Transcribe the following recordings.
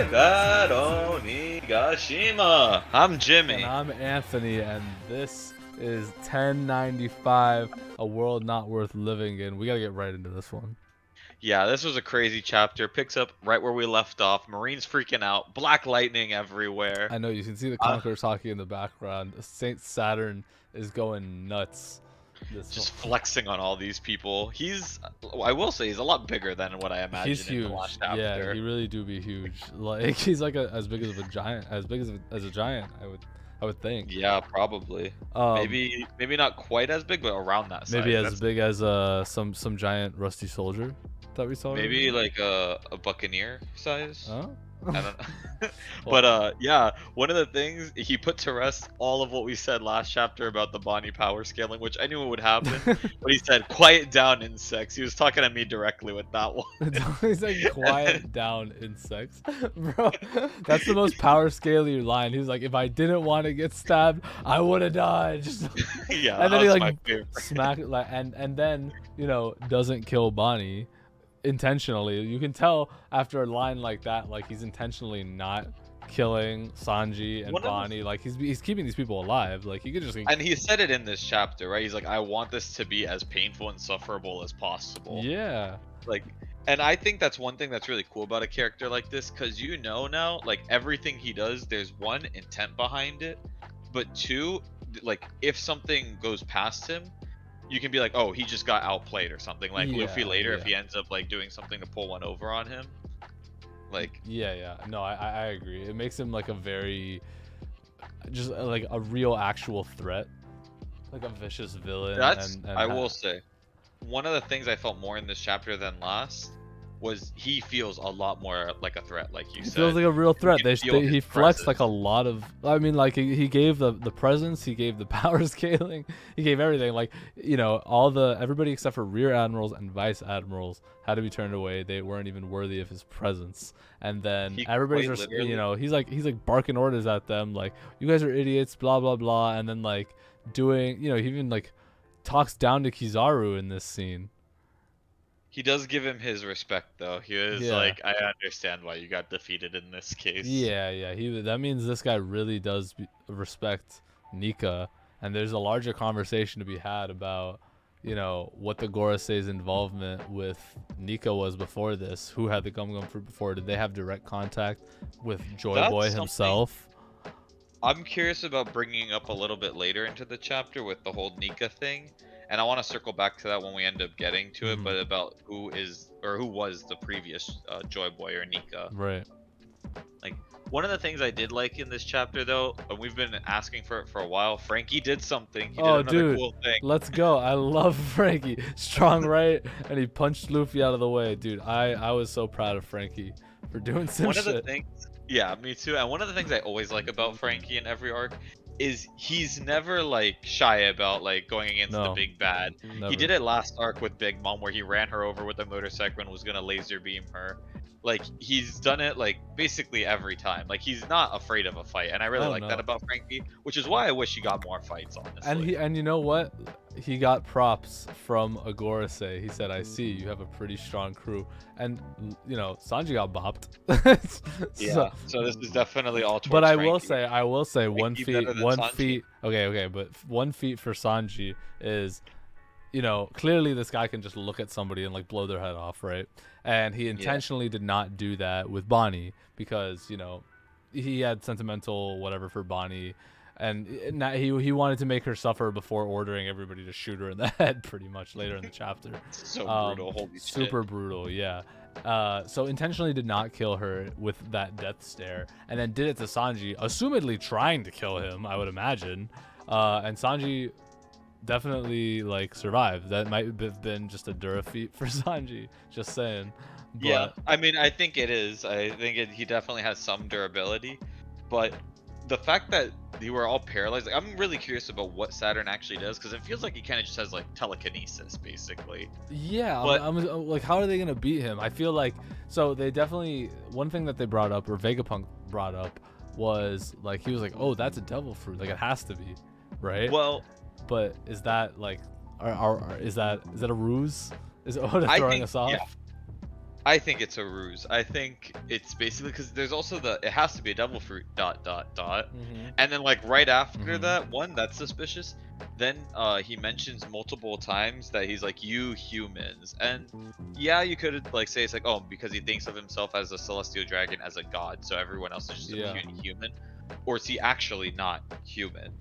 that Onigashima. I'm Jimmy. And I'm Anthony, and this is 1095, A World Not Worth Living In. We gotta get right into this one. Yeah, this was a crazy chapter. Picks up right where we left off. Marines freaking out. Black lightning everywhere. I know, you can see the Conqueror's hockey in the background. Saint Saturn is going nuts. Just flexing on all these people. I will say, he's a lot bigger than what I imagined. He's huge. In the last chapter. Yeah, he really do be huge. Like, he's like as big as a giant, as a giant. I would think. Yeah, probably. Maybe not quite as big, but around that size. Maybe as big as some giant rusty soldier that we saw. Maybe like a buccaneer size. Oh. I don't know. But yeah, one of the things he put to rest all of what we said last chapter about the Bonnie power scaling, which I knew would happen. But he said, "Quiet down, insects." He was talking to me directly with that one. He's like, "Quiet down, insects," bro. That's the most power scaly line. He's like, "If I didn't want to get stabbed, I would have died." Yeah, and then he like my smack like, and then doesn't kill Bonnie intentionally. You can tell after a line like that, like he's intentionally not killing Sanji and Bonnie. Like he's keeping these people alive. Like he could just. And he said it in this chapter, right? He's like, I want this to be as painful and sufferable as possible. Yeah. Like, and I think that's one thing that's really cool about a character like this, because now, like everything he does, there's one, intent behind it, but two, like if something goes past him, you can be like, oh, he just got outplayed or something. Like Luffy later, if he ends up like doing something to pull one over on him. Like yeah. No, I agree. It makes him like a very, just like a real actual threat, like a vicious villain. I will say, one of the things I felt more in this chapter than last was he feels a lot more like a threat, like you said. He feels like a real threat. He flexed like a lot of. I mean, like he gave the presence, he gave the power scaling, he gave everything. Like everybody except for rear admirals and vice admirals had to be turned away. They weren't even worthy of his presence. And then everybody's just he's like barking orders at them, like you guys are idiots, blah blah blah. And then like doing he even like talks down to Kizaru in this scene. He does give him his respect, though. He was like, I understand why you got defeated in this case. Yeah. That means this guy really does respect Nika, and there's a larger conversation to be had about, what the Gorosei's involvement with Nika was before this. Who had the Gum Fruit before? Did they have direct contact with Joy Boy himself? I'm curious about bringing up a little bit later into the chapter with the whole Nika thing. And I want to circle back to that when we end up getting to it, but about who was the previous Joy Boy or Nika. Right. Like, one of the things I did like in this chapter, though, and we've been asking for it for a while, Franky did something. He did another cool thing. Let's go. I love Franky. Strong right, and he punched Luffy out of the way. Dude, I was so proud of Franky for doing some shit. One of the things, yeah, me too. And one of the things I always like about Franky in every arc is he's never like shy about like going against the big bad. Never. He did it last arc with Big Mom, where he ran her over with a motorcycle and was gonna laser beam her. Like he's done it like basically every time. Like he's not afraid of a fight, and I really like that about Franky, which is why I wish he got more fights, honestly. And you know what? He got props from a Gorosei. He said, "I see you have a pretty strong crew," and Sanji got bopped. So this is definitely all towards But I Franky. will say, one feat. Okay, but 1 feat for Sanji is, clearly this guy can just look at somebody and like blow their head off, right? And he intentionally did not do that with Bonnie because he had sentimental whatever for Bonnie. And he wanted to make her suffer before ordering everybody to shoot her in the head pretty much later in the chapter. So brutal. Holy shit. Super brutal, yeah. So intentionally did not kill her with that death stare, and then did it to Sanji, assumedly trying to kill him, I would imagine. And Sanji definitely like survived. That might have been just a Dura feat for Sanji, just saying. But, yeah, I mean, I think it is. I think he definitely has some durability, but the fact that you were all paralyzed, like, I'm really curious about what Saturn actually does, because it feels like he kind of just has like telekinesis, basically. Yeah, but I'm like, how are they gonna beat him? I feel like they definitely, one thing that they brought up, or Vegapunk brought up, was like he was like, oh, that's a devil fruit, like it has to be, right? Well, but is that like, is that a ruse? Is Oda throwing us off? Yeah. I think it's a ruse. I think it's basically because there's also it has to be a devil fruit and then like right after that one that's suspicious. Then he mentions multiple times that he's like you humans, and yeah, you could like say it's like oh because he thinks of himself as a celestial dragon as a god, so everyone else is just a puny human, or is he actually not human?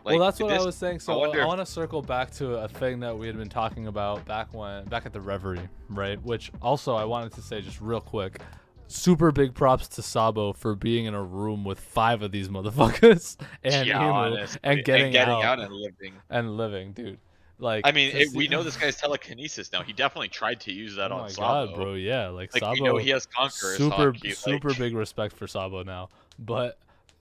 Like, well, that's what I was saying. So I want to circle back to a thing that we had been talking about back at the Reverie, right? Which also I wanted to say just real quick, super big props to Sabo for being in a room with 5 of these motherfuckers and Emu and getting out and living, dude. Like, I mean, we know this guy's telekinesis now. He definitely tried to use that on Sabo. Oh my god, bro, yeah, like Sabo. We know he has Conqueror's super big respect for Sabo now, but.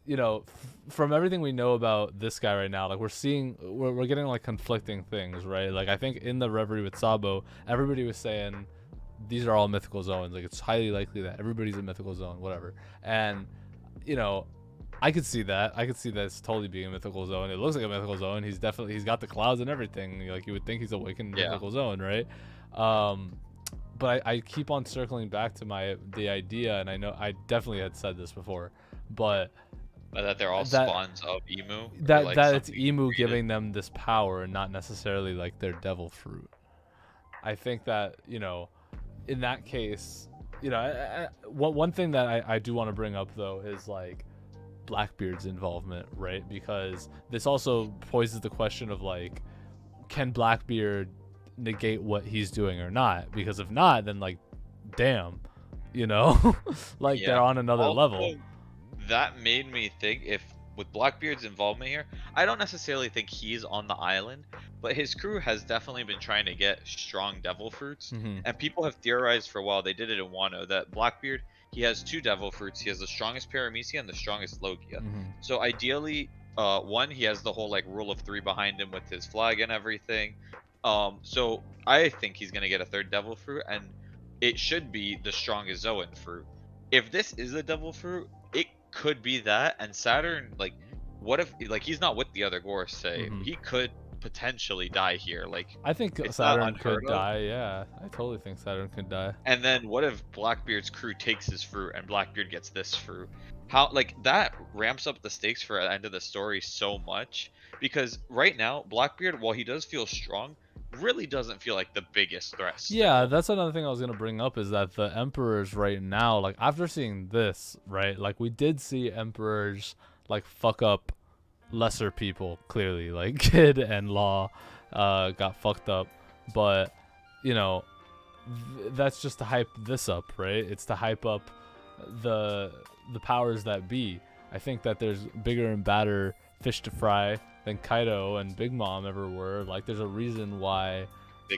You know, from everything we know about this guy right now, like we're getting like conflicting things, right? Like I think in the Reverie with Sabo, everybody was saying these are all mythical zones. Like it's highly likely that everybody's a mythical zone, whatever. And you know, I could see that. I could see that it's totally being a mythical zone. It looks like a mythical zone. He's got the clouds and everything. Like you would think he's awakened mythical zone, right? But I keep on circling back to the idea, and I know I definitely had said this before, but. That they're all spawns of Emu. That it's Emu giving them this power, and not necessarily like their devil fruit. I think that in that case, one thing that I do want to bring up though is like Blackbeard's involvement, right? Because this also poses the question of like, can Blackbeard negate what he's doing or not? Because if not, then like, damn, like they're on another level. That made me think if with Blackbeard's involvement here, I don't necessarily think he's on the island, but his crew has definitely been trying to get strong devil fruits, and people have theorized for a while, they did it in Wano, that Blackbeard, he has 2 devil fruits. He has the strongest Paramecia and the strongest Logia. So ideally, one, he has the whole like rule of 3 behind him with his flag and everything. So I think he's gonna get a 3rd devil fruit, and it should be the strongest Zoan fruit. If this is a devil fruit, it could be that, and Saturn, like, what if like he's not with the other Gorosei? He could potentially die here. Like, I think Saturn could die. Yeah, I totally think Saturn could die. And then what if Blackbeard's crew takes his fruit and Blackbeard gets this fruit? How, like, that ramps up the stakes for the end of the story so much, because right now Blackbeard, while he does feel strong, really doesn't feel like the biggest threat. Yeah, that's another thing I was gonna bring up, is that the emperors right now, like after seeing this, right, like we did see emperors like fuck up lesser people, clearly, like Kid and Law got fucked up, but that's just to hype this up, right? It's to hype up the powers that be. I think that there's bigger and badder fish to fry than Kaido and Big Mom ever were. Like, there's a reason why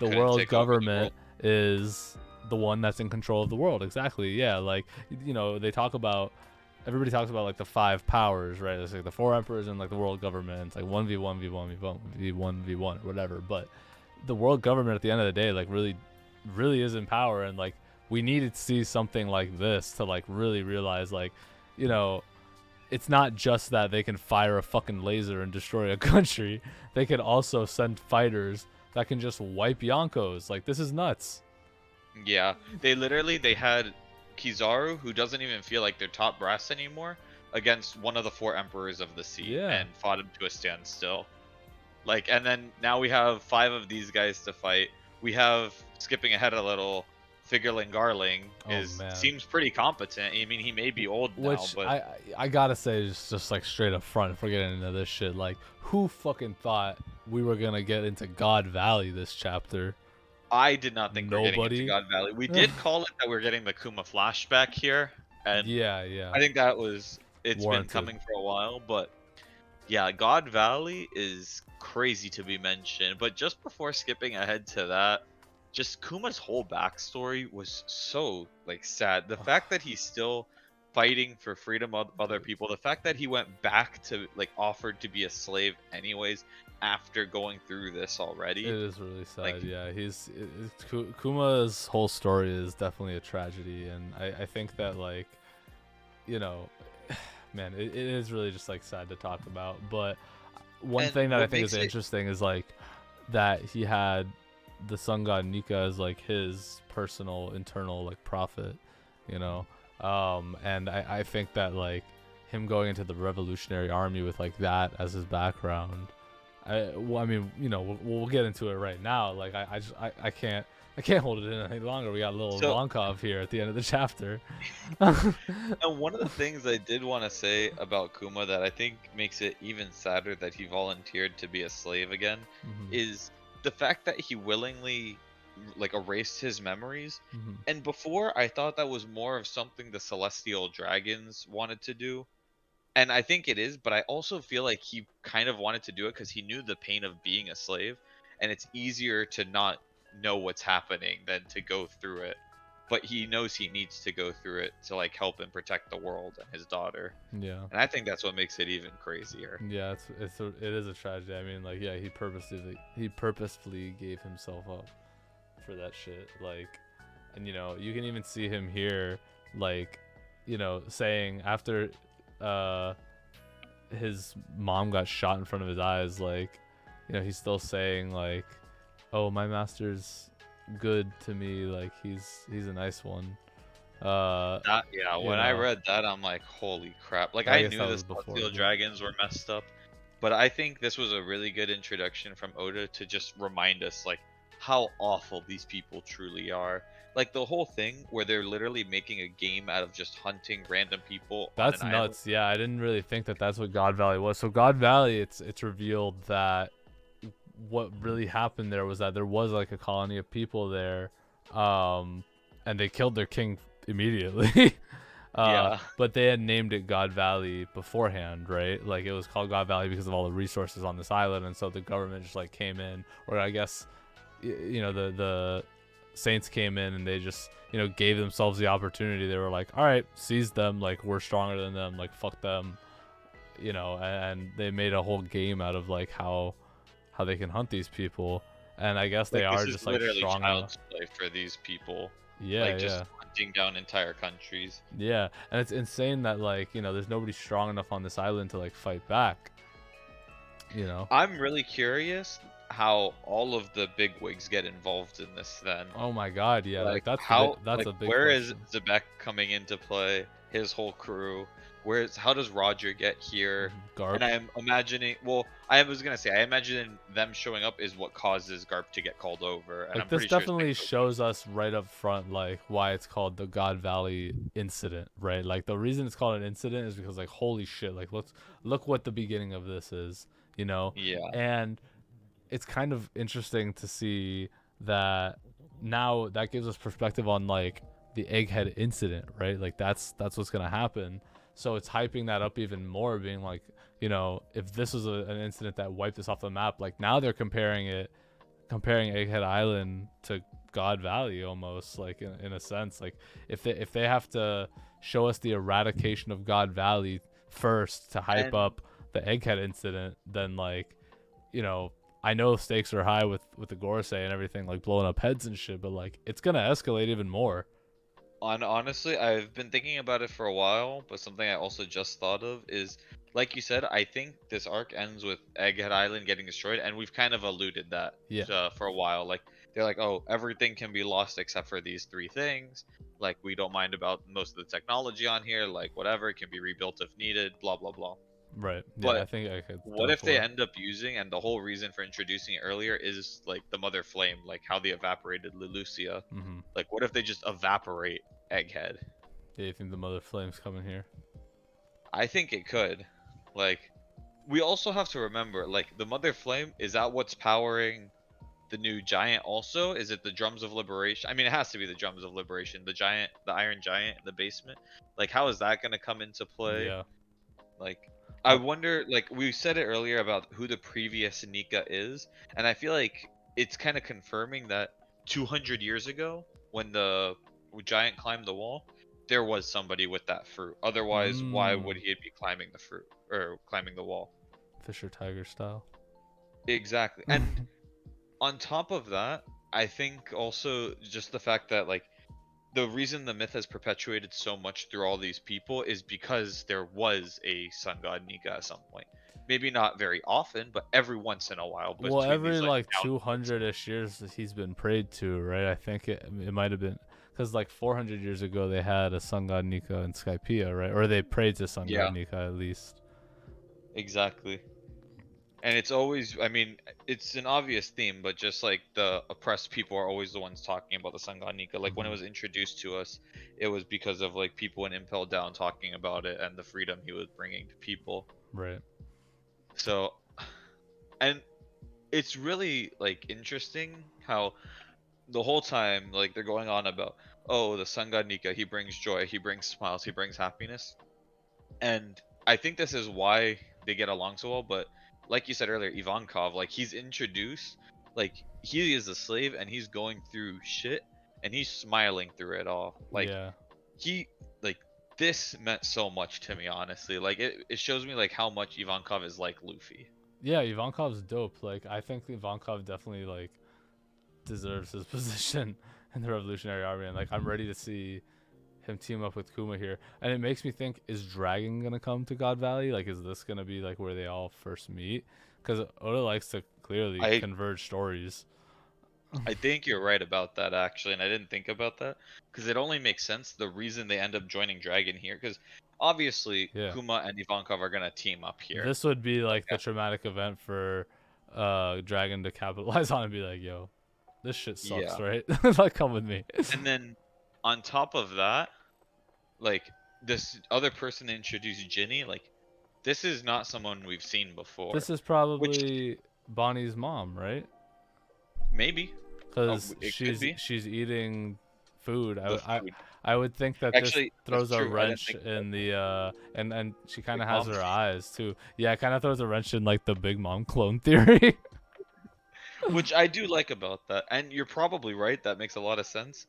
the world government is the one that's in control of the world. Exactly. Yeah. Like, everybody talks about like the 5 powers, right? It's like the 4 emperors and like the world government. It's like 1v1, v1, v1, v1, v1, or whatever. But the world government at the end of the day, like really is in power. And like, we needed to see something like this to like really realize like, it's not just that they can fire a fucking laser and destroy a country. They can also send fighters that can just wipe Yonkos. Like, this is nuts. Yeah, they had Kizaru, who doesn't even feel like they're top brass anymore, against one of the 4 emperors of the sea, and fought him to a standstill. Like, and then now we have 5 of these guys to fight. We have, skipping ahead a little, Figurling Garling seems pretty competent. I mean, he may be old now, but I gotta say, just like straight up front, if we're getting into this shit, like, who fucking thought we were gonna get into God Valley this chapter? I did not think we were getting into God Valley. We did call it that we're getting the Kuma flashback here, and I think that it's warranted. Been coming for a while, but yeah, God Valley is crazy to be mentioned. But just before skipping ahead to that, just Kuma's whole backstory was so like sad. The fact that he's still fighting for freedom of other people, the fact that he went back to like offered to be a slave anyways after going through this already. It is really sad. Like, yeah, Kuma's whole story is definitely a tragedy, and I think that like, man, it is really just like sad to talk about. But one thing that I think is interesting is like that he had the sun god Nika as like his personal internal like prophet, you know. And I think that like him going into the revolutionary army with like that as his background, I mean, you know, we'll get into it right now. Like I can't hold it in any longer. We got a little Ronkov here at the end of the chapter. And one of the things I did want to say about Kuma that I think makes it even sadder that he volunteered to be a slave again is the fact that he willingly like erased his memories. And before I thought that was more of something the celestial dragons wanted to do. And I think it is, but I also feel like he kind of wanted to do it because he knew the pain of being a slave, and it's easier to not know what's happening than to go through it. But he knows he needs to go through it to like help and protect the world and his daughter. Yeah. And I think that's what makes it even crazier. Yeah, it is a tragedy. I mean, like, yeah, he purposefully gave himself up for that shit. Like, and you know, you can even see him here, like, you know, saying after his mom got shot in front of his eyes, like, you know, he's still saying like, oh, my master's good to me, like he's a nice one. When I read that, I'm like, holy crap. Like, I knew the celestial dragons were messed up, but I think this was a really good introduction from Oda to just remind us like how awful these people truly are. Like the whole thing where they're literally making a game out of just hunting random people. That's nuts. Yeah, I didn't really think that that's what God Valley was. So God Valley, it's revealed that what really happened there was that there was like a colony of people there, and they killed their king immediately. But they had named it God Valley beforehand, right? Like it was called God Valley because of all the resources on this island, and so the government just like came in, or I guess, you know, the Saints came in and they just, you know, gave themselves the opportunity. They were like, all right, seize them, like we're stronger than them, like fuck them, you know. And they made a whole game out of like how they can hunt these people, and I guess they are just like strong child's play for these people. Yeah, like just hunting down entire countries. Yeah, and it's insane that like, you know, there's nobody strong enough on this island to like fight back. You know, I'm really curious how all of the big wigs get involved in this then. Oh my god, yeah, like that's a big where question. is Zebek coming into play, his whole crew? How does Roger get here? Garp. And I'm imagining, well, I was gonna say, I imagine them showing up is what causes Garp to get called over. And like this definitely shows us right up front like why it's called the God Valley incident, right? Like the reason it's called an incident is because like holy shit, like look what the beginning of this is, you know? Yeah. And it's kind of interesting to see that now that gives us perspective on like the egghead incident, right? Like that's what's gonna happen. So it's hyping that up even more, being like, you know, if this was an incident that wiped us off the map, like now they're comparing Egghead Island to God Valley almost, like in a sense. Like if they have to show us the eradication of God Valley first to hype up the Egghead incident, then like, you know, I know stakes are high with the Gorosei and everything, like blowing up heads and shit, but like it's gonna escalate even more. Honestly, I've been thinking about it for a while, but something I also just thought of is, like you said, I think this arc ends with Egghead Island getting destroyed, and we've kind of alluded that for a while. Like, they're like, oh, everything can be lost except for these three things. Like, we don't mind about most of the technology on here, like, whatever, it can be rebuilt if needed, blah, blah, blah. Right. Yeah, but I think I could. What if they end up using, and the whole reason for introducing it earlier is like the Mother Flame, like how they evaporated Lelucia. Like, what if they just evaporate Egghead? Yeah, you think the Mother Flame's coming here? I think it could. Like, we also have to remember, like, the Mother Flame, is that what's powering the new giant also? Is it the Drums of Liberation? I mean, it has to be the Drums of Liberation. The Iron Giant in the basement. Like, how is that going to come into play? Yeah. Like, I wonder, like, we said it earlier about who the previous Nika is, and I feel like it's kind of confirming that 200 years ago, when the giant climbed the wall, there was somebody with that fruit. Otherwise, why would he be climbing the fruit, or climbing the wall? Fisher Tiger style. Exactly. And on top of that, I think also just the fact that, like, the reason the myth has perpetuated so much through all these people is because there was a sun god Nika at some point. maybe not very often, but every once in a while. Well, Between every these like like 200-ish years he's been prayed to, right? I think it might have been because like 400 years ago they had a sun god Nika in Skypiea, right? Or they prayed to sun god Nika at least. Exactly. And it's always, I mean, it's an obvious theme, but just like the oppressed people are always the ones talking about the sun god Nika. Like when it was introduced to us, it was because of like people in Impel Down talking about it and the freedom he was bringing to people. Right. So, and it's really like interesting how the whole time like they're going on about, oh, the sun god Nika, he brings joy, he brings smiles, he brings happiness. And I think this is why they get along so well. But like you said earlier, Ivankov, like he's introduced, like he is a slave and he's going through shit and he's smiling through it all. Like he, like this meant so much to me, honestly. Like it shows me like how much Ivankov is like Luffy. Yeah, Ivankov's dope. Like I think Ivankov definitely like deserves his position in the Revolutionary Army, and like I'm ready to see him team up with Kuma here. And it makes me think, is Dragon gonna come to God Valley? Like, is this gonna be like where they all first meet? Because Oda likes to clearly converge stories. I think you're right about that, actually, and I didn't think about that because it only makes sense the reason they end up joining Dragon here, because obviously Kuma and Ivankov are gonna team up here. This would be like the traumatic event for Dragon to capitalize on and be like, yo, this shit sucks, right? Like, come with me. And then on top of that, like this other person that introduced Jinny, like this is not someone we've seen before. This is probably Bonnie's mom, right? Maybe. Because she's eating food. I would think that this throws a wrench in the and she kind of has her eyes too. Yeah, it kind of throws a wrench in like the Big Mom clone theory. Which I do like about that, and you're probably right. That makes a lot of sense.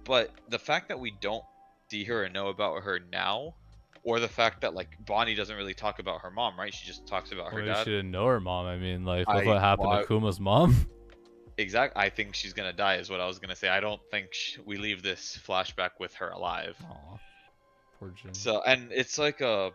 But the fact that we don't see her and know about her now, or the fact that like Bonnie doesn't really talk about her mom, right? She just talks about her dad. She didn't know her mom. I mean, like, look what happened to Kuma's mom. Exactly. I think she's gonna die, is what I was gonna say. I don't think we leave this flashback with her alive. Aw, poor Jinny. So, and it's like a,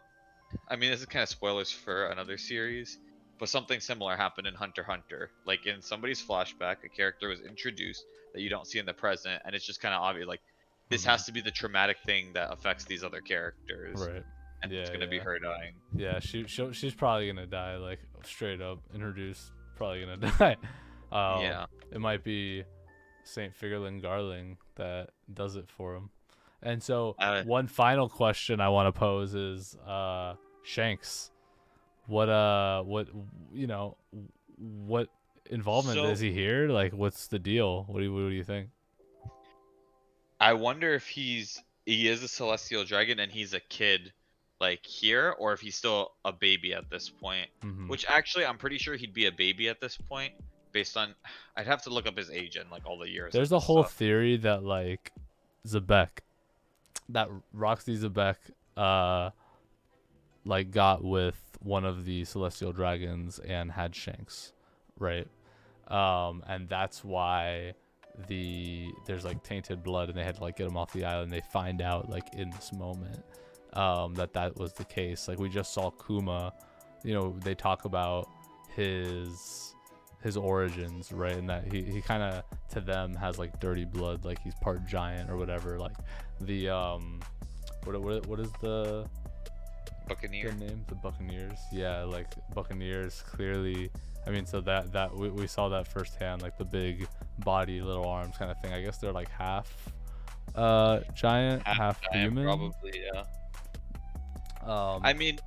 I mean, this is kind of spoilers for another series, but something similar happened in Hunter x Hunter. Like in somebody's flashback, a character was introduced that you don't see in the present, and it's just kind of obvious. Like this has to be the traumatic thing that affects these other characters, right? And it's gonna be her dying. Yeah, she's probably gonna die, like straight up introduced, probably gonna die. It might be Saint Figurlin Garling that does it for him. And so one final question I want to pose is Shanks. What involvement is he here? Like, what's the deal? What do you think? I wonder if he is a celestial dragon and he's a kid like here, or if he's still a baby at this point. Which actually I'm pretty sure he'd be a baby at this point, based on, I'd have to look up his age and like all the years. There's a whole theory that like Roxy Zebek like got with one of the celestial dragons and had Shanks, right? And that's why there's like tainted blood, and they had to like get him off the island. They find out like in this moment that was the case. Like we just saw Kuma, they talk about his origins, right? And that he kind of to them has like dirty blood, like he's part giant or whatever. Like the what is the Buccaneer name? The Buccaneers. Yeah, like Buccaneers clearly. I mean, so that we saw that firsthand, like the big body, little arms kind of thing. I guess they're like half giant, half human. Probably, yeah. I mean,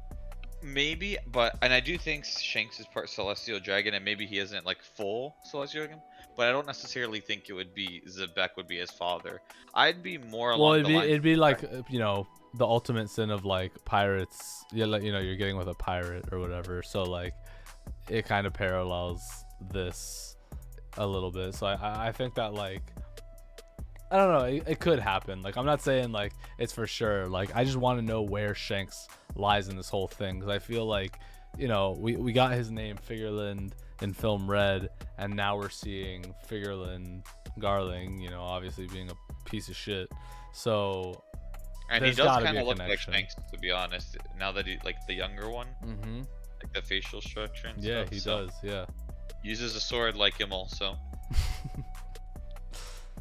maybe, and I do think Shanks is part celestial dragon, and maybe he isn't like full celestial dragon. But I don't necessarily think it would be Zebek would be his father. I'd be more along it'd be like the ultimate sin of like pirates. Yeah, like you're getting with a pirate or whatever. So like it kind of parallels this a little bit. So I think that like I don't know, it could happen. Like I'm not saying like it's for sure. Like I just want to know where Shanks lies in this whole thing, because I feel like we got his name Figurlin in film Red, and now we're seeing Figurlin Garling, obviously being a piece of shit. So and he does kind of look like Shanks, to be honest. Now that he like the younger one, like the facial structure and yeah, stuff. he so. does. Yeah. Uses a sword like him also.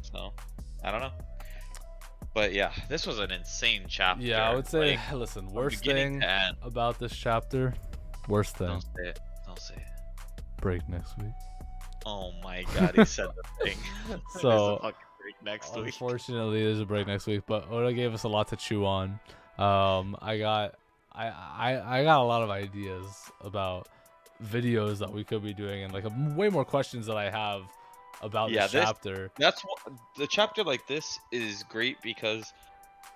So, I don't know. But yeah, this was an insane chapter. Yeah, I would say, like, listen, worst thing about this chapter, worst thing. Don't say it. Don't say it. Break next week. Oh my god, he said the thing. So, there's a fucking break next week. Unfortunately, there's a break next week, but Oda gave us a lot to chew on. I got a lot of ideas about videos that we could be doing, and like way more questions that I have about this chapter. That's what the chapter like this is great because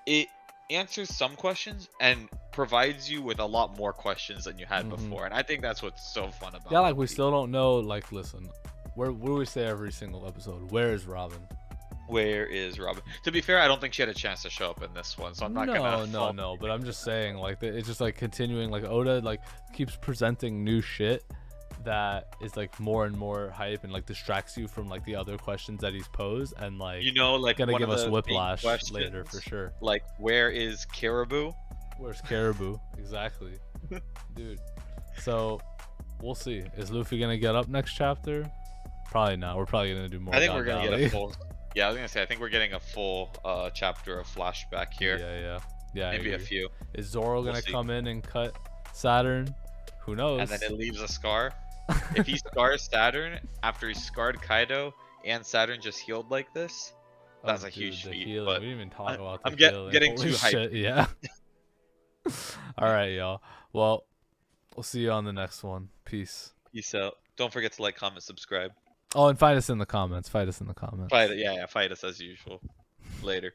it answers some questions and provides you with a lot more questions than you had before, and I think that's what's so fun about it. Yeah, like we still don't know. Like, listen, what do we say every single episode? Where is Robin? Where is Robin? To be fair, I don't think she had a chance to show up in this one, so I'm not gonna. No. But I'm just saying, like, it's just like continuing. Like Oda, like, keeps presenting new shit that is like more and more hype and like distracts you from like the other questions that he's posed, and like, you know, like gonna give us whiplash later for sure. Like, where is Caribou? Where's Caribou? Exactly, dude. So we'll see. Is Luffy gonna get up next chapter? Probably not. We're probably gonna do more. I think we're gonna get a full. Yeah, I was gonna say I think we're getting a full chapter of flashback here. Yeah. Maybe a few. Is Zoro gonna come in and cut Saturn? Who knows? And then it leaves a scar. If he scars Saturn after he scarred Kaido and Saturn just healed like this, that's a huge feat. But we didn't even talk about the I'm getting too hyped. Yeah. All right, y'all. Well, we'll see you on the next one. Peace. Peace out. Don't forget to like, comment, subscribe. Oh, and fight us in the comments. Fight us in the comments. Fight us as usual. Later.